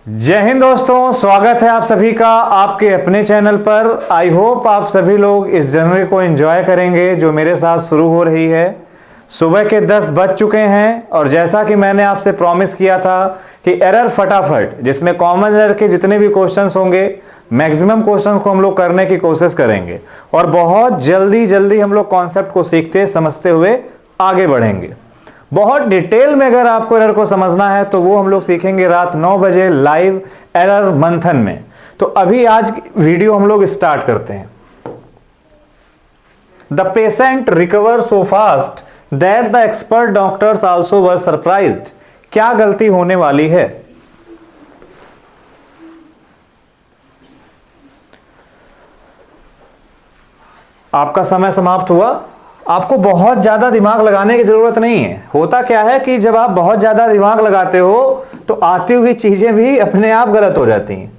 जय हिंद दोस्तों, स्वागत है आप सभी का आपके अपने चैनल पर। आई होप आप सभी लोग इस जर्नी को एंजॉय करेंगे जो मेरे साथ शुरू हो रही है। सुबह के 10 बज चुके हैं और जैसा कि मैंने आपसे प्रॉमिस किया था कि एरर फटाफट, जिसमें कॉमन एरर के जितने भी क्वेश्चंस होंगे मैक्सिमम क्वेश्चंस को हम लोग करने की कोशिश करेंगे और बहुत जल्दी हम लोग कॉन्सेप्ट को सीखते समझते हुए आगे बढ़ेंगे। बहुत डिटेल में अगर आपको एरर को समझना है तो वो हम लोग सीखेंगे रात 9 बजे लाइव एरर मंथन में। तो अभी आज वीडियो हम लोग स्टार्ट करते हैं। The patient recover so fast that the expert doctors also were surprised. क्या गलती होने वाली है? आपका समय समाप्त हुआ। आपको बहुत ज्यादा दिमाग लगाने की जरूरत नहीं है। होता क्या है कि जब आप बहुत ज्यादा दिमाग लगाते हो तो आती हुई चीजें भी अपने आप गलत हो जाती हैं।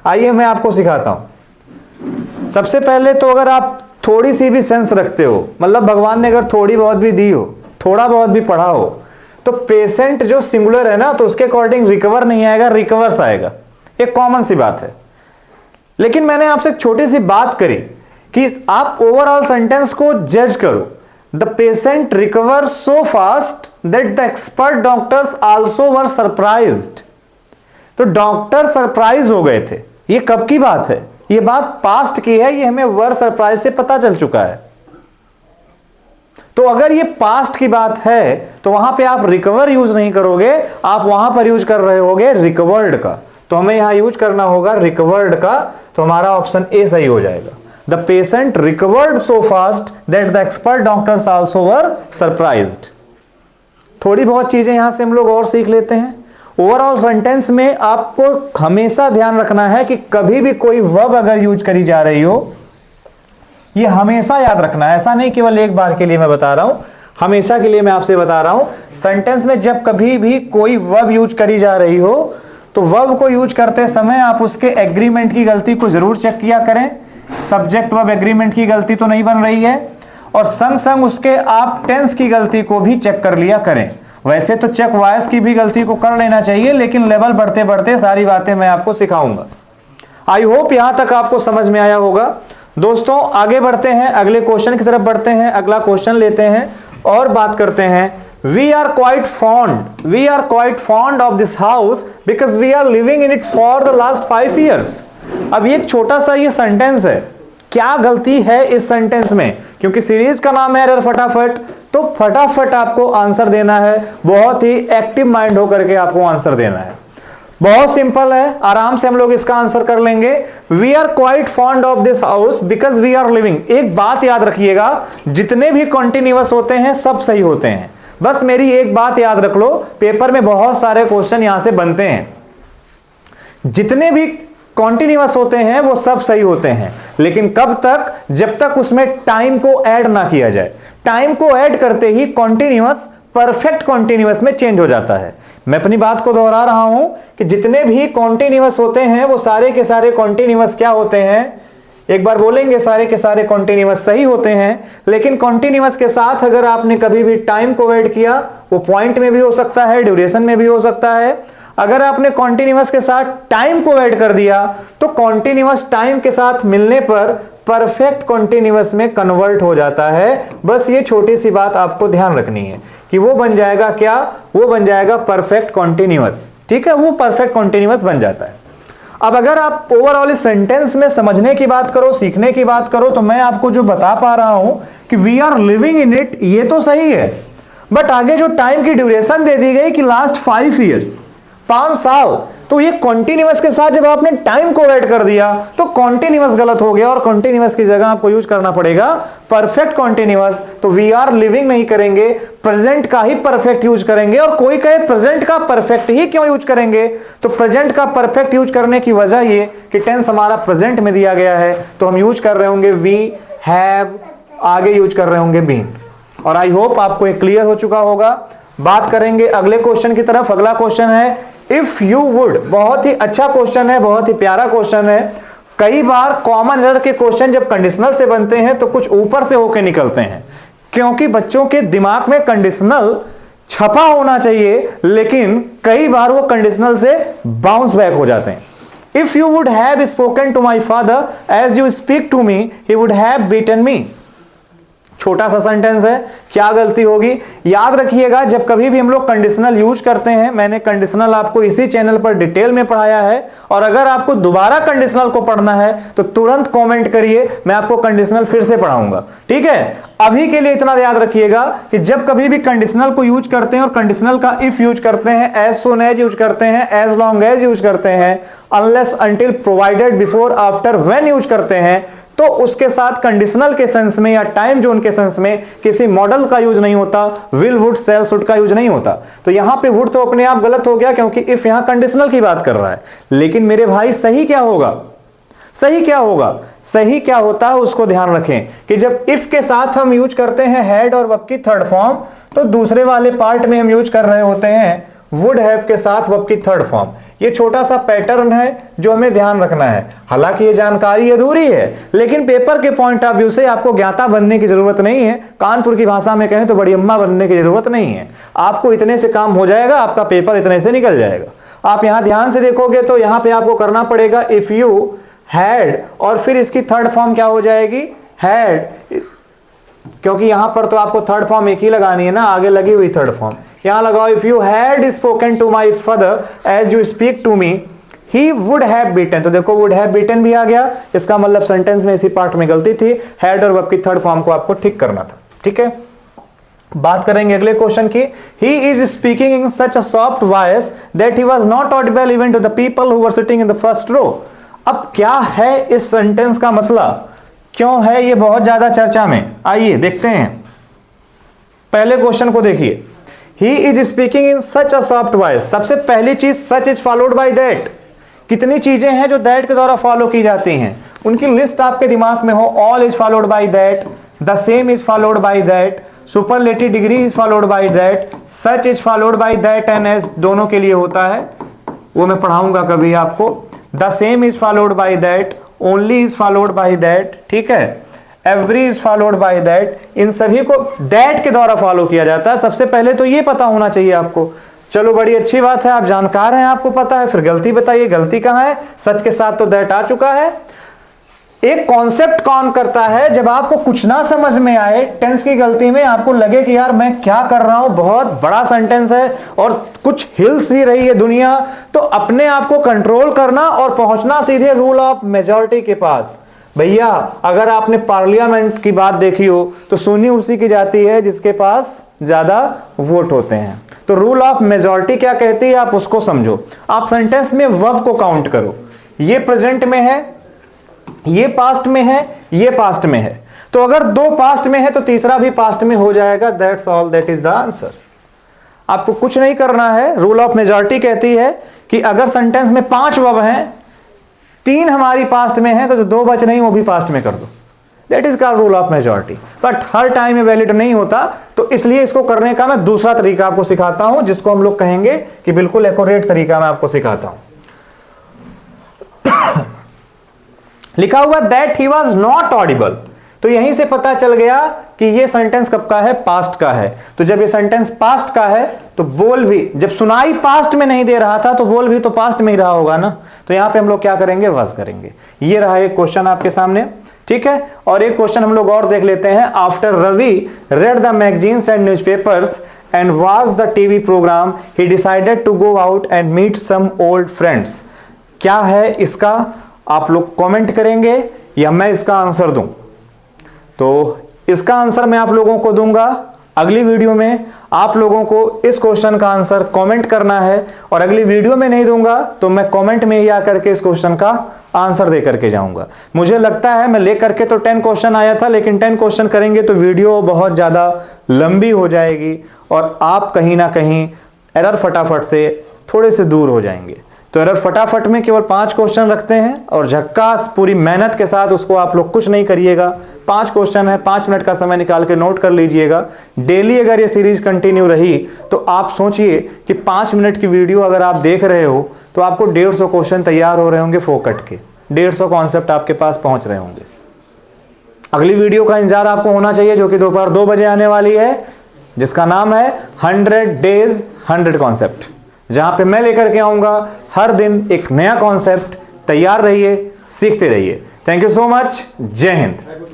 आइए मैं आपको सिखाता हूं। सबसे पहले तो अगर आप थोड़ी सी भी सेंस रखते हो, मतलब भगवान ने अगर थोड़ी बहुत भी दी हो, थोड़ा बहुत भी पढ़ा हो, तो पेशेंट जो सिंगुलर है ना, तो उसके अकॉर्डिंग रिकवर नहीं आएगा, रिकवर्स आएगा। एक कॉमन सी बात है। लेकिन मैंने आपसे एक छोटी सी बात करी कि आप ओवरऑल सेंटेंस को जज करो। The patient recover so fast that the expert doctors also were surprised. तो डॉक्टर सरप्राइज हो गए थे। ये कब की बात है? ये बात पास्ट की है। ये हमें वर सरप्राइज से पता चल चुका है। तो अगर ये पास्ट की बात है तो वहां पे आप रिकवर यूज नहीं करोगे, आप वहां पर यूज कर रहे होगे रिकवर्ड का। तो हमें यहां यूज करना होगा रिकवर्ड का। तो हमारा ऑप्शन ए सही हो जाएगा। The patient recovered so fast that the expert doctors also were surprised. थोड़ी बहुत चीजें यहां से हम लोग और सीख लेते हैं। ओवरऑल सेंटेंस में आपको हमेशा ध्यान रखना है कि कभी भी कोई वर्ब अगर यूज करी जा रही हो, ये हमेशा याद रखना है। ऐसा नहीं केवल एक बार के लिए मैं बता रहा हूं, हमेशा के लिए मैं आपसे बता रहा हूं। सेंटेंस में जब कभी भी कोई वर्ब यूज करी जा रही हो तो वर्ब को यूज करते समय आप उसके एग्रीमेंट की गलती को जरूर चेक किया करें। सब्जेक्ट वर्ब एग्रीमेंट की गलती तो नहीं बन रही है, और संग संग उसके आप टेंस की गलती को भी चेक कर लिया करें। वैसे तो चेक वॉइस की भी गलती को कर लेना चाहिए, लेकिन लेवल बढ़ते बढ़ते सारी बातें मैं आपको सिखाऊंगा। आई होप यहां तक आपको समझ में आया होगा। दोस्तों आगे बढ़ते हैं, अगले क्वेश्चन की तरफ बढ़ते हैं। अगला क्वेश्चन लेते हैं और बात करते हैं। We are quite fond of this house because we are living in it for the last 5 years. अब ये एक छोटा सा ये सेंटेंस है। क्या गलती है इस सेंटेंस में? क्योंकि सीरीज का नाम है एरर फटाफट, तो फटाफट आपको आंसर देना है। बहुत ही एक्टिव माइंड होकर के आपको आंसर देना है। बहुत सिंपल है, आराम से हम लोग इसका आंसर कर लेंगे। We are quite fond of this house because we are living. एक बात याद रखिएगा, जितने भी कॉन्टिन्यूअस होते हैं सब सही होते हैं। बस मेरी एक बात याद रख लो, पेपर में बहुत सारे क्वेश्चन यहां से बनते हैं। जितने भी कॉन्टिन्यूअस होते हैं वो सब सही होते हैं, लेकिन कब तक? जब तक उसमें टाइम को ऐड ना किया जाए। टाइम को ऐड करते ही कॉन्टिन्यूअस परफेक्ट कॉन्टिन्यूअस में चेंज हो जाता है। मैं अपनी बात को दोहरा रहा हूं कि जितने भी कॉन्टिन्यूअस होते हैं वो सारे के सारे कॉन्टिन्यूअस क्या होते हैं? एक बार बोलेंगे, सारे के सारे कॉन्टिन्यूअस सही होते हैं। लेकिन कॉन्टिन्यूअस के साथ अगर आपने कभी भी टाइम को ऐड किया, वो पॉइंट में भी हो सकता है, ड्यूरेशन में भी हो सकता है। अगर आपने कॉन्टिन्यूअस के साथ टाइम को ऐड कर दिया तो कॉन्टिन्यूअस टाइम के साथ मिलने पर परफेक्ट कॉन्टिन्यूअस में कन्वर्ट हो जाता है। बस ये छोटी सी बात आपको ध्यान रखनी है कि वो बन जाएगा क्या? वो बन जाएगा परफेक्ट कॉन्टिन्यूअस। ठीक है, वो परफेक्ट कॉन्टिन्यूअस बन जाता है। अब अगर आप ओवरऑल इस सेंटेंस में समझने की बात करो, सीखने की बात करो, तो मैं आपको जो बता पा रहा हूं कि we are living in it, ये तो सही है, बट आगे जो टाइम की ड्यूरेशन दे दी गई कि लास्ट 5 ईयर्स, 5 साल, तो ये कॉन्टिन्यूअस के साथ जब आपने टाइम को ऐड कर दिया तो कॉन्टिन्यूअस गलत हो गया और कॉन्टिन्यूअस की जगह आपको यूज करना पड़ेगा परफेक्ट कॉन्टिन्यूअस। तो वी आर लिविंग नहीं करेंगे, प्रेजेंट का ही परफेक्ट यूज करेंगे। और कोई कहे प्रेजेंट का परफेक्ट ही क्यों यूज करेंगे? तो प्रेजेंट का परफेक्ट यूज करने की वजह ये कि टेंस हमारा प्रेजेंट में दिया गया है, तो हम यूज कर रहे होंगे वी हैव, आगे यूज कर रहे होंगे बीन। और आई होप आपको एक क्लियर हो चुका होगा। बात करेंगे अगले क्वेश्चन की तरफ। अगला क्वेश्चन है इफ यू वुड। बहुत ही अच्छा क्वेश्चन है, बहुत ही प्यारा क्वेश्चन है। कई बार कॉमन एरर के क्वेश्चन जब कंडीशनल से बनते हैं तो कुछ ऊपर से होके निकलते हैं, क्योंकि बच्चों के दिमाग में कंडीशनल छपा होना चाहिए, लेकिन कई बार वो कंडीशनल से बाउंस बैक हो जाते हैं। If you would have spoken to my father as you speak to me he would have beaten me. छोटा सा सेंटेंस है, क्या गलती होगी? याद रखिएगा, जब कभी भी हम लोग कंडीशनल यूज करते हैं, मैंने कंडीशनल आपको इसी चैनल पर डिटेल में पढ़ाया है, और अगर आपको दोबारा कंडीशनल को पढ़ना है तो तुरंत कमेंट करिए, मैं आपको कंडीशनल फिर से पढ़ाऊंगा, ठीक है? अभी के लिए इतना याद रखिएगा कि जब कभी भी कंडीशनल को यूज करते हैं और कंडीशनल का इफ यूज करते हैं, एज सून एज यूज करते हैं, एज लॉन्ग एज यूज करते हैं, unless until, provided, before, after, when use करते हैं, तो उसके साथ कंडीशनल के सेंस में या टाइम जोन के सेंस में किसी मॉडल का यूज नहीं होता, विल, वुड, शैल, शुड का यूज नहीं होता। तो यहां पे वुड तो अपने आप गलत हो गया, क्योंकि इफ यहां कंडीशनल की बात कर रहा है। लेकिन मेरे भाई सही क्या होगा? सही क्या होगा? सही क्या होता है उसको ध्यान रखें कि जब इफ के साथ हम यूज करते हैं हैड और वर्ब की थर्ड फॉर्म, तो दूसरे वाले पार्ट में हम यूज कर रहे होते हैं वुड हैव के साथ वर्ब की थर्ड फॉर्म। ये छोटा सा पैटर्न है जो हमें ध्यान रखना है। हालांकि ये जानकारी अधूरी है, लेकिन पेपर के पॉइंट ऑफ व्यू से आपको ज्ञाता बनने की जरूरत नहीं है, कानपुर की भाषा में कहें तो बड़ी अम्मा बनने की जरूरत नहीं है। आपको इतने से काम हो जाएगा, आपका पेपर इतने से निकल जाएगा। आप यहां ध्यान से देखोगे तो यहां पे आपको करना पड़ेगा इफ यू हैड, और फिर इसकी थर्ड फॉर्म क्या हो जाएगी? हैड, क्योंकि यहां पर तो आपको थर्ड फॉर्म एक ही लगानी है ना, आगे लगी हुई थर्ड फॉर्म। यहां लगाओ if you had spoken to my father as you speak to me he would have beaten. तो देखो वुड हैव बीटन भी आ गया, इसका मतलब सेंटेंस में इसी पार्ट में गलती थी, हैड और वर्ब की थर्ड फॉर्म को आपको ठीक करना था, ठीक है? बात करेंगे अगले क्वेश्चन की। He is speaking in such a soft voice that he was not audible even to the people who were sitting in the first row. अब क्या है इस सेंटेंस का मसला, क्यों है ये बहुत ज्यादा चर्चा में? आइए देखते हैं। पहले क्वेश्चन को देखिए, ही is speaking in such a soft voice. सबसे पहली चीज, सच इज फॉलोड बाय दैट। कितनी चीजें हैं जो दैट के द्वारा फॉलो की जाती हैं, उनकी लिस्ट आपके दिमाग में हो। All is followed by that, the same is followed by that, superlative degree is followed by that, such is followed by that and as दोनों के लिए होता है, वो मैं पढ़ाऊंगा कभी आपको। The same is followed by that, only is followed by that, ठीक है, every is followed by that. इन सभी को दैट के द्वारा फॉलो किया जाता है। सबसे पहले तो ये पता होना चाहिए आपको। चलो बड़ी अच्छी बात है, आप जानकार हैं, आपको पता है। फिर गलती बताइए, गलती कहां है? सच के साथ तो दैट आ चुका है। एक कॉन्सेप्ट कौन करता है, जब आपको कुछ ना समझ में आए, टेंस की गलती में आपको लगे कि यार मैं क्या कर रहा हूं, बहुत बड़ा सेंटेंस है और कुछ हिल सी रही है दुनिया, तो अपने आप को कंट्रोल करना और पहुंचना सीधे रूल ऑफ मेजॉरिटी के पास। भैया अगर आपने पार्लियामेंट की बात देखी हो तो सुनी उसी की जाती है जिसके पास ज्यादा वोट होते हैं। तो रूल ऑफ मेजॉरिटी क्या कहती है, आप उसको समझो। आप सेंटेंस में वर्ब को काउंट करो, ये प्रेजेंट में है, ये पास्ट में है, ये पास्ट में है। तो अगर दो पास्ट में है तो तीसरा भी पास्ट में हो जाएगा। That's all, that is the answer. आपको कुछ नहीं करना है। रूल ऑफ मेजॉरिटी कहती है कि अगर सेंटेंस में 5 वर्ब हैं, 3 हमारी पास्ट में है, तो जो 2 बच नहीं वो भी पास्ट में कर दो। That is called rule of majority. But her time में वैलिड नहीं होता, तो इसलिए इसको करने का मैं दूसरा तरीका आपको सिखाता हूं, जिसको हम लोग कहेंगे कि बिल्कुल एक्यूरेट तरीका मैं आपको सिखाता हूं। लिखा हुआ that he was not Audible, तो यहीं से पता चल गया कि ये सेंटेंस कब का है, पास्ट का है। तो जब ये सेंटेंस पास्ट का है तो बोल भी, जब सुनाई पास्ट में नहीं दे रहा था तो बोल भी तो पास्ट में ही रहा होगा ना। तो यहां पे हम लोग क्या करेंगे, वॉज करेंगे। ये रहा एक क्वेश्चन आपके सामने, ठीक है। और एक क्वेश्चन हम लोग और देख लेते हैं। After Ravi read the magazines and newspapers and watch the TV programme he decided to go out and meet some old friends. क्या है इसका, आप लोग कमेंट करेंगे या मैं इसका आंसर दूं? तो इसका आंसर मैं आप लोगों को दूंगा अगली वीडियो में। आप लोगों को इस क्वेश्चन का आंसर कमेंट करना है, और अगली वीडियो में नहीं दूंगा तो मैं कमेंट में ही आकर के इस क्वेश्चन का आंसर दे करके जाऊंगा। मुझे लगता है मैं लेकर के तो 10 क्वेश्चन आया था, लेकिन 10 क्वेश्चन करेंगे तो वीडियो बहुत ज्यादा लंबी हो जाएगी और आप कहीं ना कहीं एरर फटाफट से थोड़े से दूर हो जाएंगे। तो एरर फटाफट में केवल 5 क्वेश्चन रखते हैं और झक्कास पूरी मेहनत के साथ उसको आप लोग कुछ नहीं करिएगा। 5 क्वेश्चन है, 5 मिनट का समय निकाल के नोट कर लीजिएगा। डेली अगर ये सीरीज कंटिन्यू रही तो आप सोचिए कि 5 मिनट की वीडियो अगर आप देख रहे हो तो आपको 150 क्वेश्चन तैयार हो रहे होंगे फोकट के, 150 कॉन्सेप्ट आपके पास पहुंच रहे होंगे। अगली वीडियो का इंतजार आपको होना चाहिए जो कि दोपहर 2 बजे आने वाली है। जिसका नाम है 100 डेज 100 कॉन्सेप्ट, जहां पे मैं लेकर के आऊंगा हर दिन एक नया कॉन्सेप्ट। तैयार रहिए, सीखते रहिए। Thank you so much. जय हिंद।